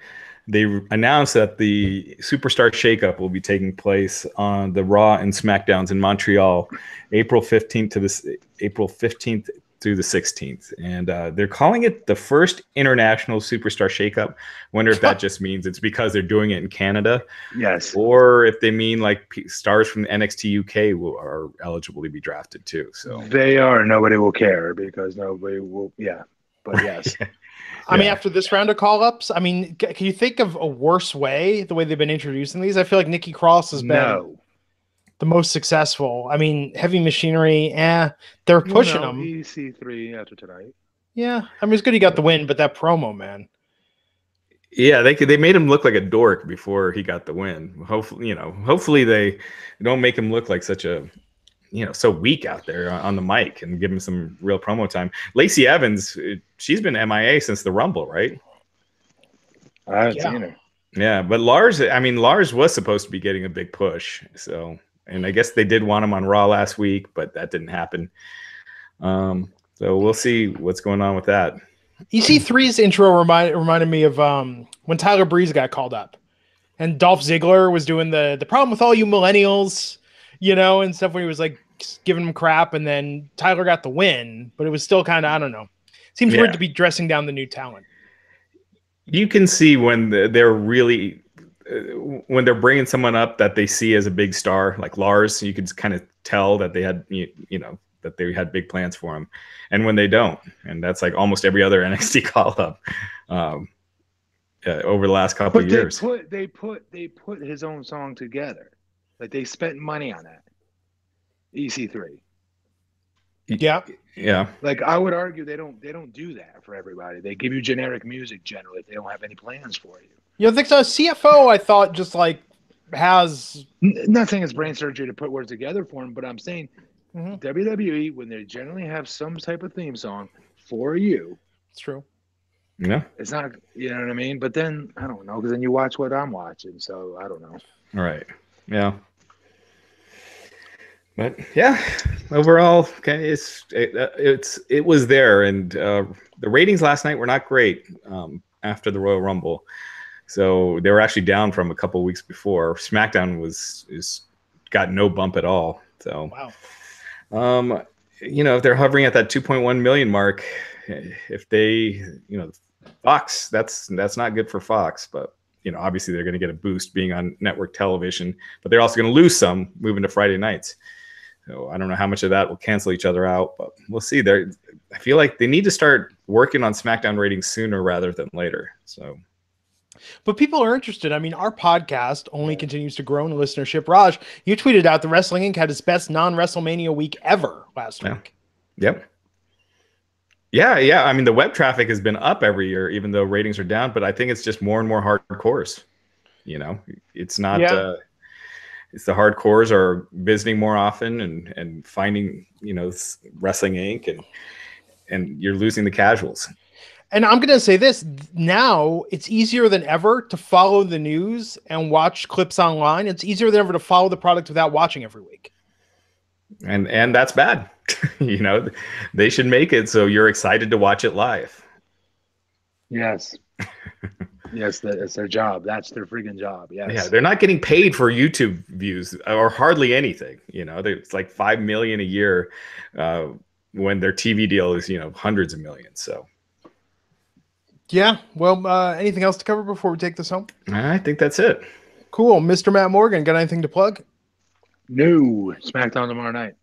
they announced that the Superstar Shakeup will be taking place on the Raw and SmackDowns in Montreal, April 15th through the 16th. And they're calling it the first international Superstar Shakeup. Wonder if that just means it's because they're doing it in Canada. Yes. Or if they mean like stars from NXT UK are eligible to be drafted too. So they are. Nobody will care because nobody will. Yeah. But yes. I mean, after this round of call-ups, I mean, can you think of a worse way, the way they've been introducing these? I feel like Nikki Cross has been the most successful. I mean, Heavy Machinery, they're pushing them. EC3 after tonight. Yeah, I mean, it's good he got the win, but that promo, man. Yeah, they made him look like a dork before he got the win. Hopefully they don't make him look like such a, so weak out there on the mic, and give him some real promo time. Lacey Evans, she's been MIA since the Rumble, right? I haven't seen her. Yeah, but Lars was supposed to be getting a big push. So, and I guess they did want him on Raw last week, but that didn't happen. So we'll see what's going on with that. EC3's intro reminded me of when Tyler Breeze got called up, and Dolph Ziggler was doing the problem with all you millennials, and stuff, when he was like giving him crap, and then Tyler got the win, but it was still kind of, I don't know. Seems weird to be dressing down the new talent. You can see when they're really when they're bringing someone up that they see as a big star, like Lars. You could kind of tell that they had that they had big plans for him, and when they don't, and that's like almost every other NXT call up over the last couple of years. They put his own song together. Like, they spent money on that. EC3. Yeah. Like, I would argue they don't do that for everybody. They give you generic music generally if they don't have any plans for you. You don't think so? CFO, I thought, just like has not saying it's brain surgery to put words together for him, but I'm saying WWE, when they generally have some type of theme song for you, it's true. Yeah, it's not, you know what I mean? But then I don't know, because then you watch what I'm watching, so I don't know. All right. Yeah. But yeah, overall, it was there, and the ratings last night were not great after the Royal Rumble, so they were actually down from a couple weeks before. SmackDown got no bump at all. So wow. If they're hovering at that 2.1 million mark, if they, Fox, that's not good for Fox, but obviously they're going to get a boost being on network television, but they're also going to lose some moving to Friday nights. So I don't know how much of that will cancel each other out, but we'll see. I feel like they need to start working on SmackDown ratings sooner rather than later. So, but people are interested. I mean, our podcast only continues to grow in listenership. Raj, you tweeted out the Wrestling Inc. had its best non-WrestleMania week ever last week. Yep. Yeah. I mean, the web traffic has been up every year, even though ratings are down. But I think it's just more and more hardcores. It's not. It's the hardcores are visiting more often and finding Wrestling Inc. and you're losing the casuals. And I'm going to say this now: it's easier than ever to follow the news and watch clips online. It's easier than ever to follow the product without watching every week. And that's bad. They should make it so you're excited to watch it live. Yes. Yes, it's their job. That's their freaking job. Yes. Yeah, they're not getting paid for YouTube views or hardly anything. It's like 5 million a year when their TV deal is hundreds of millions. So. Yeah. Well, anything else to cover before we take this home? I think that's it. Cool. Mr. Matt Morgan, got anything to plug? No. SmackDown tomorrow night.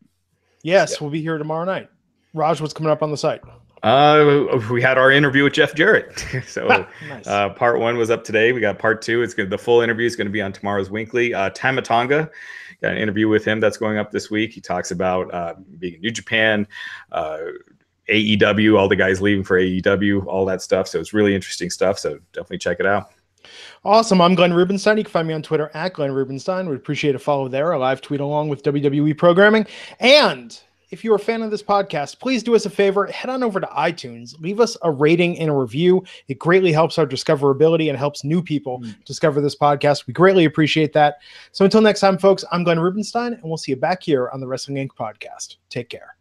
Yes, We'll be here tomorrow night. Raj, what's coming up on the site? We had our interview with Jeff Jarrett. So nice. Part 1 was up today. We got part 2. The full interview is going to be on tomorrow's Weekly. Tama Tonga, got an interview with him that's going up this week. He talks about being in New Japan, AEW, all the guys leaving for AEW, all that stuff. So it's really interesting stuff. So definitely check it out. Awesome. I'm Glenn Rubenstein. You can find me on Twitter at Glenn Rubenstein. We'd appreciate a follow there. A live tweet along with WWE programming. And if you're a fan of this podcast, please do us a favor. Head on over to iTunes. Leave us a rating and a review. It greatly helps our discoverability and helps new people discover this podcast. We greatly appreciate that. So until next time, folks, I'm Glenn Rubenstein, and we'll see you back here on the Wrestling Inc. podcast. Take care.